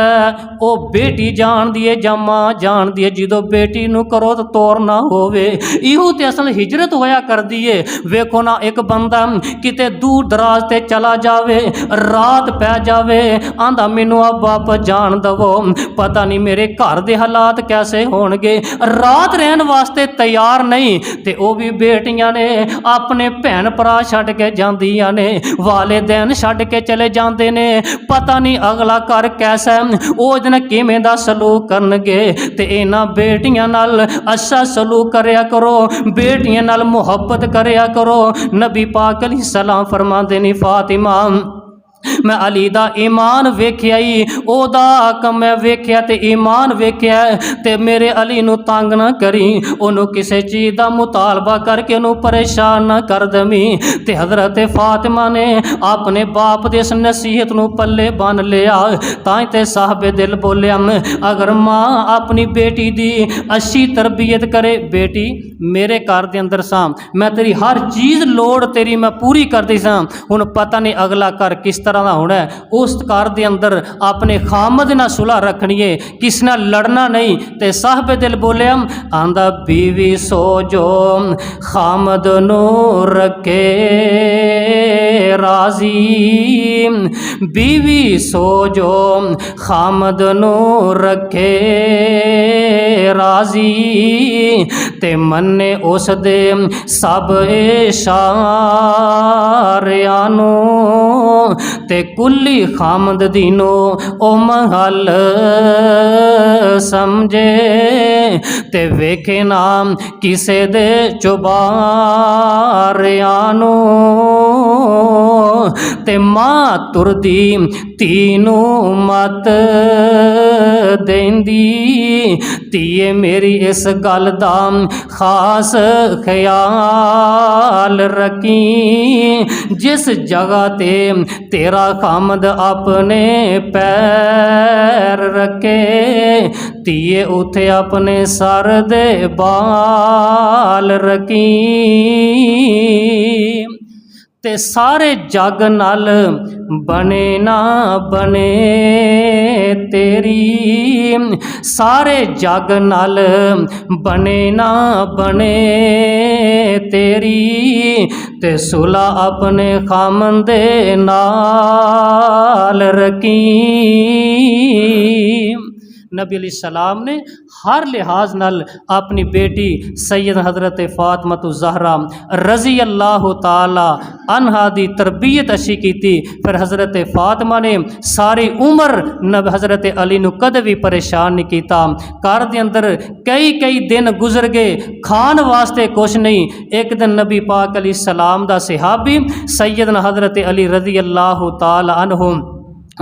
ओ बेटी जानदी है जां मां जानदी है। जो बेटी नू करो तो तोरना होवे, इहो ते असल हिजरत होया करदी है। वेखो ना एक बंदा किते दूर दराज ते चला जावे, रात पै जावे, आंदा मैनू आ वापस जान दवो, पता नहीं मेरे घर दे हालात कैसे होणगे, रात रहन वास्ते तैयार नहीं ते ओ भी बेटियां ने अपने भैन भरा छड्ड के जांदियां ने, वालिदैन छड्ड के चले जांदे ने। पता नहीं अगला घर कैसा वो दिन किवें दा सलूक करनगे। ते इन्हां बेटियां नाल अच्छा सलूक करया करो, बेटियां नाल मुहब्बत करया करो। नबी पाक अलैहिस्सलाम फरमांदे ने फातिमा मैं अली दा ईमान वेख्या ही, ओदा हक मैं वेख्या ते ईमान वेख्या ते मेरे अली नू तंग ना करी, ओनू किसी चीज़ दा मुतालबा करके ओनू परेशान ना कर दमी। ते हज़रत फातिमा ने अपने बाप दे इस नसीहत नू पल्ले बन लिया। तां ते साहबे दिल बोलिया अगर माँ अपनी बेटी दी अच्छी तरबियत करे, बेटी मेरे घर दे अंदर सां, मैं तेरी हर चीज़ लोड़ तेरी मैं पूरी करदी सां, हुण पता नहीं अगला घर किस तरह दा होना है। उस घर दे अंदर अपने खामद नाल सुलह रखनी है, किस नाल लड़ना नहीं। ते साहबे दिल बोले आंदा बीवी सो जो खामद नू रखे राजी, बीवी सो जो खामद नू रखे राजी, ते मन्ने उस दे सब इशारियां नू, ते कुल्ली खामद दीनो ओ महल समझे, ते वेखे नाम किसे दे चुबारियां नू, ते मां तुरदी तीनू मत देंदी, तीए मेरी इस गल दा खास ख्याल रखी, जिस जगह ते तेरा खामद अपने पैर रखे, तीए उथे अपने सर दे बाल रखी। ਤੇ ਸਾਰੇ ਜਗ ਨਾਲ ਬਣੇ ਨਾ ਬਣੇ ਤੇਰੀ, ਸਾਰੇ ਜਗ ਨਾਲ ਬਣੇ ਨਾ ਬਣੇ ਤੇਰੀ, ਤੇ ਸੁਲਾ ਆਪਣੇ ਖਾਮਨ ਦੇ ਨਾਲ ਰਕੀ। नबी अलैहिस्सलाम ने हर लिहाज नाल अपनी बेटी सैयद हज़रत फ़ातिमा ज़हरा रज़ी अल्लाह ताला अन्हा दी तरबियत अच्छी की। फिर हज़रत फ़ातिमा ने सारी उम्र नब हज़रत अली नू कद भी परेशान नहीं किया। घर के अंदर कई कई दिन गुजर गए, खान वास्ते कुछ नहीं। एक दिन नबी पाक अलैहिस्सलाम दा सहाबी सैयदना हज़रत अली रज़ी अल्लाह ताला अन्हु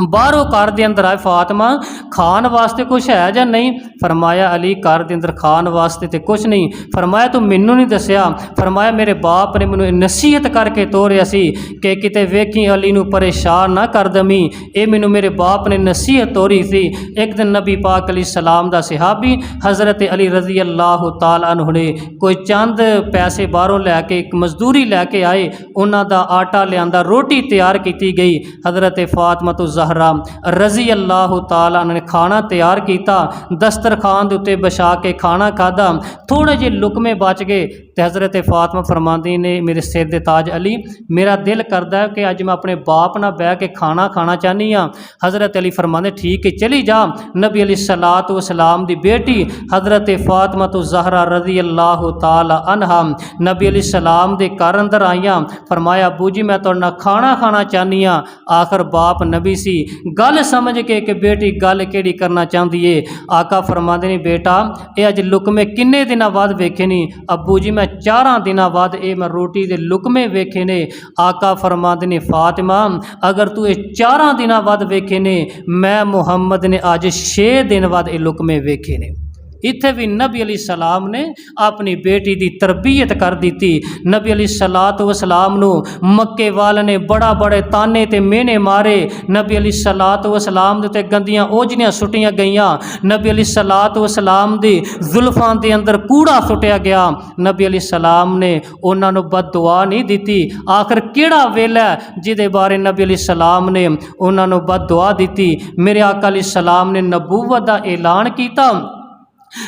बाहरों घर के अंदर आए, फातिमा खान वास्ते कुछ है या नहीं? फरमाया अली घर के अंदर खान वास्ते तो कुछ नहीं। फरमाया तू मैनू नहीं दसिया? फरमाया मेरे बाप ने मैनू नसीहत करके तोरिया सी कि किते वेखी अली नू परेशान ना कर दमी, ये मैनू मेरे बाप ने नसीहत तोरी सी। एक दिन नबी पाक अलैहिस्सलाम दा सहाबी हज़रत अली रज़ी अल्लाह तआला अन्हु ने कोई चंद पैसे बाहरों लैके एक मजदूरी लैके आए, उन्हां दा आटा लियांदा, रोटी तैयार की गई। हज़रत फ़ातिमा तो ज़हरा रज़ी अल्लाह ताला ने खाना तैयार किया, दस्तरखान के उत्ते बिछा के खाना खादा। थोड़े जे लुकमे बच गए तो हज़रत फ़ातिमा फरमांदी ने मेरे सिर दे ताज अली, मेरा दिल करता है कि अज मैं अपने बाप नाल बह के खाना खाना चाहनी हाँ। हज़रत अली फरमांदे ठीक है चली जा। नबी अलैहिस्सलातु वस्सलाम दी बेटी हज़रत फ़ातिमा तो ज़हरा रज़ी अल्लाह ताला अन्हा नबी अलैहिस्सलाम दे घर अंदर आईयां। फरमाया अबू जी मैं तुहाडे नाल खाना खाना चाहनी हाँ। आखिर बाप नबी सी, गल समझ के कि बेटी गल केड़ी करना चाहती है। आका फरमांदे ने बेटा ये अज लुकमे किन्ने दिनां बाद वेखे नहीं? अबू जी मैं 4 दिनां बाद ये मैं रोटी दे लुकमे वेखे ने। आका फरमांदे ने फातिमा अगर तू ये 4 दिनां बाद वेखे ने, मैं मुहम्मद ने अज 6 दिन बाद ये लुकमे वेखे ने। इत्थे भी नबी अलैहिस्सलाम ने अपनी बेटी की तरबियत कर दी। नबी अलैहिस्सलातु वस्सलाम नू मक्के वाले ने बड़ा बड़े ताने ते मेहने मारे। नबी अलैहिस्सलातु वस्सलाम दे ते गंदियां ओजड़ियां सुटियां गईयां। नबी अलैहिस्सलातु वस्सलाम दी जुल्फां दे अंदर कूड़ा सुटिया गया। नबी अलैहिस्सलाम ने उन्हां नू बददुआ नहीं दी। आखिर केड़ा वेला जिहदे बारे नबी अलैहिस्सलाम ने उन्हां नू बददुआ दी? मेरे आका अलैहिस्सलाम ने नबूवत दा ऐलान किया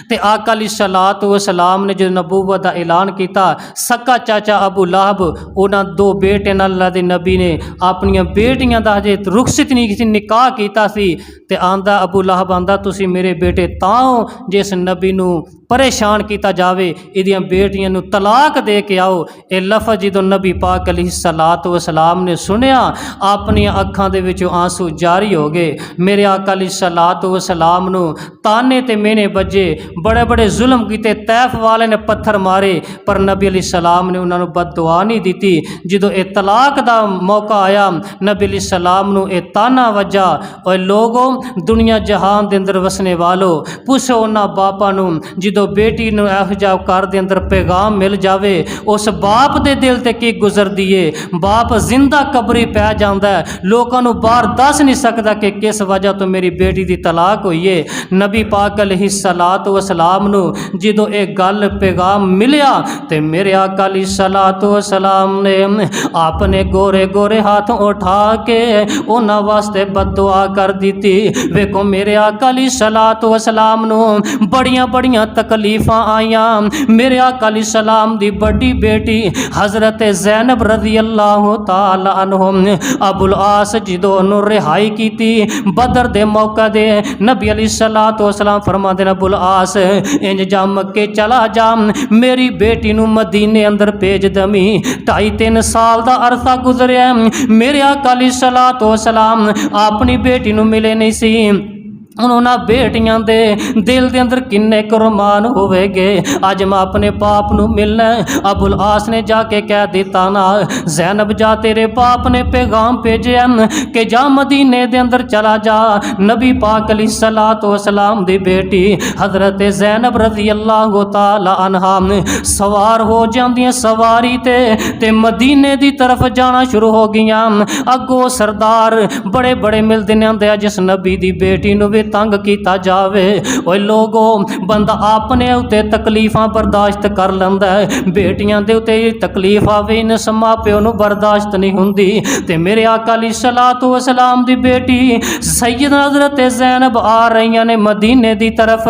ते आका अलैहिस्सलातु वस्सलाम ने जो नबूवत का ऐलान किया, सक्का चाचा अबू लहब उन्हां 2 बेटे नाल अल्लाह दे नबी ने अपनियां बेटियां दा हजे रुखसत नहीं किसी निकाह किया सी। ते आंदा अबू लहब आंदा तुसी मेरे बेटे तां हो जिस नबी नू परेशान किया जावे, इहदियां बेटियां नू तलाक दे के आओ। ये लफज जो नबी पाक अलैहिस्सलातु वस्सलाम ने सुनिया अपनी अखां दे विचों आंसू जारी हो गए। मेरे आका अलैहिस्सलातु वस्सलाम नू ताने ते मेहने बजे, बड़े बड़े जुल्म किए, तैफ वाले ने पत्थर मारे, पर नबी अलैहिस्सलाम ने उन्होंने बददुआ नहीं दी। जो ये तलाक का मौका आया नबी अलैहिस्सलाम नू ये ताना वजा, और लोगों दुनिया जहान के अंदर वसने वालों पुछो उन्होंने बापा नू जो बेटी नू इहो जिहा घर के अंदर पैगाम मिल जाए उस बाप के दिल ते की गुजरदी है। बाप जिंदा कबरी पै जाता है, लोगों नू बाहर दस नहीं सकता कि किस वजह तो मेरी बेटी की तलाक हुई है। नबी पाक अलैहिस्सलातु वस्सलाम नू जो ये गल पैगाम मिलिया तो मेरे आका अलैहिस्सलातु वस्सलाम ने अपने गोरे गोरे हाथ उठा के उन्हां वास्ते बददुआ कर दी। वेखो मेरे आका अलैहिस्सलातु वस्सलाम नू बड़ियां बड़ियां तकलीफां आईयां। मेरे आका अलैहिस्सलाम दी बड़ी बेटी हज़रत ज़ैनब रज़ी अल्लाह तआला अन्हा अबुल आस जो उन्होंने रिहाई की बदर दे मौका दे नबी अलैहिस्सलातु वस्सलाम फरमाते हैं अबुल आस इंज जा मक्के चला जा, मेरी बेटी नू मदीने अंदर भेज दमी। 2.5-3 साल का अरसा गुजरिया, मेरे आका अलैहिस्सलातु वस्सलाम अपनी बेटी नू मिले नहीं सी। उन्होंने बेटियां दे दिल के अंदर किन्ने कुरबान होवेगे, अज मैं अपने बाप नू मिलना। अबुल आस ने जाके कह दिता ना ज़ैनब जा तेरे बाप ने पैगाम भेजे कि जा मदीने दे अंदर चला जा। नबी पाक अलैहिस्सलातु वस्सलाम दी बेटी हज़रत ज़ैनब रज़ी अल्लाह तआला अन्हा सवार हो जांदियां सवारी ते मदीने दी तरफ जाना शुरू हो गईयां। अगों सरदार बड़े बड़े मिलदे ने आंदे जिस नबी दी बेटी नू भी तंग किया जावे। ओए लोगो बंदा अपने उत्ते तकलीफां बर्दाश्त कर लैंदा है, बेटियां दे उत्ते तकलीफ आवे इन मां प्यो नूं बर्दाश्त नहीं हुंदी। ते मेरे आका अलैहिस्सलातु वस्सलाम दी बेटी सैयदना हज़रत ज़ैनब आ रही ने मदीने दी तरफ,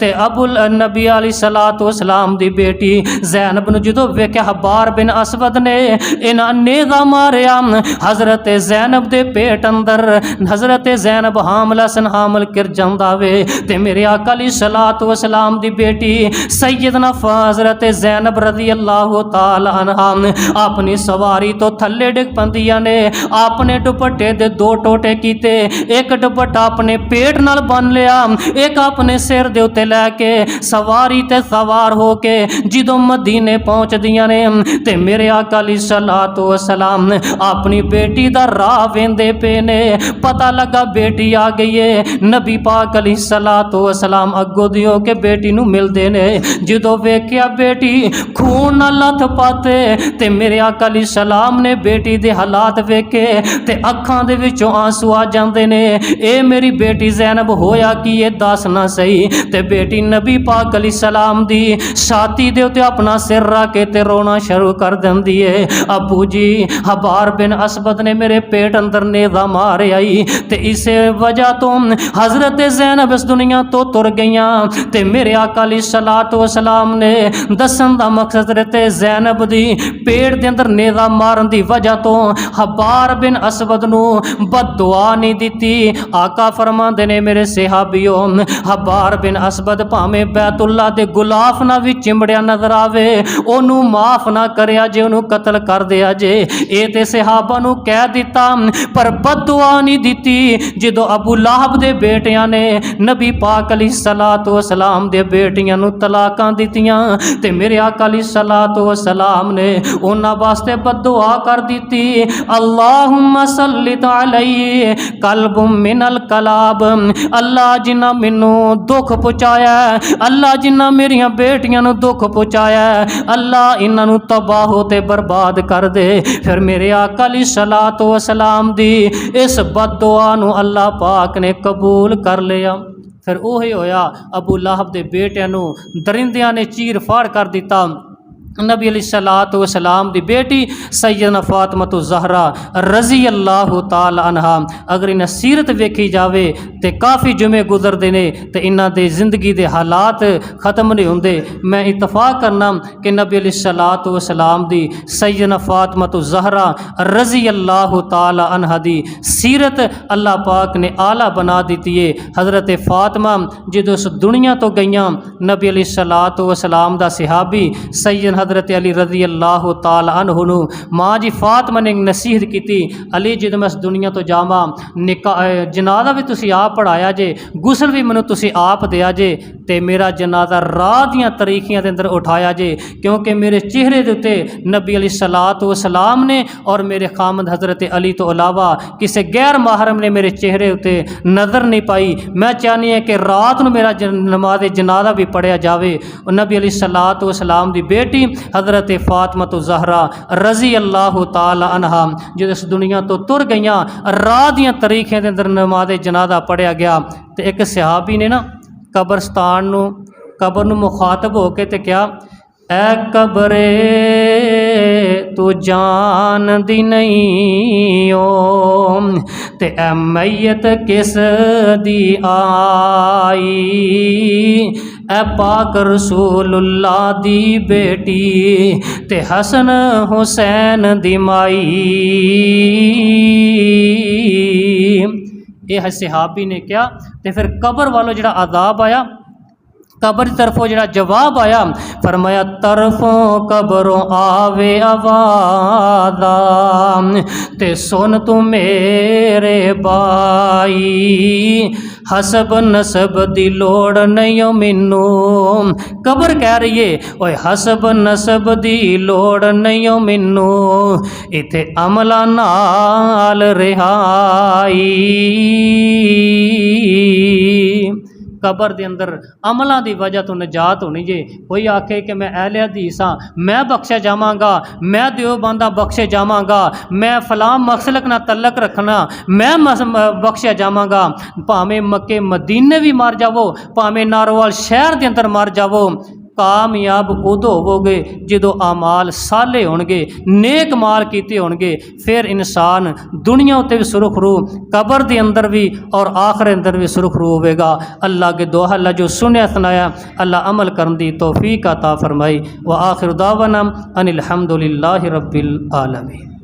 ते अबुल नबी अलैहिस्सलातु वस्सलाम दी बेटी ज़ैनब नूं जदों वेख्या हब्बार बिन असवद ने इन्हां नेज़ा मारिया हज़रत ज़ैनब दे पेट अंदर हज़रत ज़ैनब हामला सन, हामल कर जांदा वे। ते मेरे आका अलैहिस्सलातु वस्सलाम दी बेटी सैयदना हज़रत ज़ैनब रज़ी अल्लाह ताला अन्हा अपनी सवारी तो थल्ले डिग पंदियां ने, अपने दुपट्टे दे दो टोटे कीते, एक दुपट्टा अपने पेट नाल बन लिया, एक अपने सिर दे उत्ते लैके सवारी ते सवार हो के जदों मदीने पहुँच दियां ने ते मेरे आका अलैहिस्सलातु वस्सलाम अपनी बेटी दा राह वेंदे पे ने। पता लगा बेटी आ गई है, नबी पाक अलैहिस्सलातु वस्सलाम अगों दी हो के बेटी नूं मिलदे ने। जदों वेख्या बेटी खून नाल लथ पाते ते मेरे आका अलैहिस्सलाम ने बेटी दे हालात वेखे ते अखां दे विचों आंसू आ जांदे ने। ए मेरी बेटी ज़ैनब होया कि ये दस ना सही। ते बेटी नबी पाक अलैहिस्सलाम दी छाती दे उत्ते अपना सिर रख के ते रोना शुरू कर देंदी है। अबू जी हब्बार बिन असवद ने मेरे पेट अंदर नेज़ा मारे आई ते इसे वजह तो हज़रत ज़ैनब इस दुनिया तो तुर गईयां। ते मेरे आका अलैहिस्सलातु वस्सलाम ने दसन दा मकसद रहते ज़ैनब दी पेट दे अंदर नेज़ा मारन दी वजह तो हब्बार बिन असवद नूं बददुआ नहीं दिती। आका फरमांदे ने मेरे सहाबियों हब्बार बिन असवद भावें बैतुल्ला दे गुलाफ ना भी चिंबड़िया नजर आवे ओनू माफ ना करिया जे ओनू कतल कर दिया जे। ए ते सहाबा नूं कह दिता पर बददुआ नहीं दिती। जदों अबू लाहब दे बेटियां ने नबी पाक अलैहिस्सलातु वस्सलाम दे बेटियां नूं तलाकां दित्तियां ते मेरे आका अलैहिस्सलातु वस्सलाम ने उन्हां वास्ते बददुआ कर दिती अल्लाहुम्मा सल्लित अलैहि कल्बुम मिनल कलाब। अल्लाह जिन्ना मैनू दुख पहुँचाया, अल्लाह जिन्ना मेरियां बेटियां नूं दुख पहुँचाया, अल्लाह इन्हां नूं तबाह ते बर्बाद कर दे। फिर मेरे आका अलैहिस्सलातु वस्सलाम दी इस बददुआ नूं अल्लाह पाक ने कबूल कर लिया। फिर ओही होया अबू लाहब दे बेटियां नूं दरिंदियां ने चीर फाड़ कर दिता। नबी अलैहिस्सलातु वस्सलाम दी बेटी सैयदना फातिमा ज़हरा रज़ी अल्लाह ताला अन्हा अगर इन्हां सीरत वेखी जावे तो काफ़ी जुमे गुजरते ने तो इन्हां दे जिंदगी दे हालात ख़त्म नहीं होंदे। मैं इतफाक करना कि नबी अलैहिस्सलातु वस्सलाम दी सैयदना फातिमा ज़हरा रज़ी अल्लाह ताला अन्हा दी सीरत अल्लाह पाक ने आला बना दी है। हज़रत फातिमा जदों इस दुनिया तो गईयां नबी अलैहिस्सलातु वस्सलाम दा सहाबी सैयद हज़रत अली रज़ी अल्लाह ताला अन्हु नूं माँ जी फातिमा ने नसीहत की अली जदों मैं इस दुनिया तो जावां निकाह जनाजा भी तुसीं आप पढ़ाया जे, गुसल भी मैनूं तुसीं आप दिया जे ते मेरा जनाजा राह दियां तरीखियां दे अंदर उठाया जे क्योंकि मेरे चेहरे दे उत्ते नबी अलैहिस्सलातु वस्सलाम ने और मेरे खामद हज़रत अली तो अलावा किसी गैर महरम ने मेरे चेहरे उत्ते नज़र नहीं पाई। मैं चाहनी है कि रात नूं मेरा नमाज जनाजा भी पढ़िया जाए। नबी अलैहिस्सलातु वस्सलाम दी बेटी हज़रत फातिमा ज़हरा रज़ी अल्लाह ताला अन्हा जो इस दुनिया तो तुर गईयां राह दियां तरीखें के अंदर नमाज जनाजा पढ़िया गया। तो एक सहाबी ने ना कब्रस्तान कबर नूं मुखातब होके ते क्या ऐ कबरे तू जान दी नहीं ओ ते ऐ मैयत किस दी आई ऐ पाक रसूलुल्लाह दी बेटी ते हसन हुसैन दी माई। यह सहाबी ने क्या ते फिर कबर वालों जड़ा अजाब आया कबर की तरफों जड़ा जवाब आया फरमाया तरफों कबरों आवे आवाज़ा ते सुन तू मेरे बाई हसब नसब दी लोड़ नहीं ओ मैनू। कबर कह रही है ओए हसब नसब दी लोड़ नहीं ओ मैनू इत्थे अमला नाल रिहाई। कबर के अंदर अमलों की वजह तो निजात होनी जे। कोई आखे कि मैं अहले हदीस हाँ, मैं बख्शा जावांगा, मैं देवबंदा बख्शे जावांगा, मैं फलां मसलक ना तलक रखना, मैं बख्शा जावांगा। भावें मक्के मदीने भी मर जावो, भावें नारोवाल शहर के अंदर मर जावो, कामयाब उदो होवोगे जो आमाल साले होणगे, नेक माल कीते होणगे। फिर इंसान दुनिया उत्ते भी सुरखरू, कबर के अंदर भी और आखिर अंदर भी सुरखरू होवेगा। अल्लाह के दुआ अल्लाह जो सुनया सुनाया अल्लाह अमल करन दी तौफीक अता फरमाई। व आखिर दावना अनिल हम्दुलिल्लाहि रब्बिल आलमीन।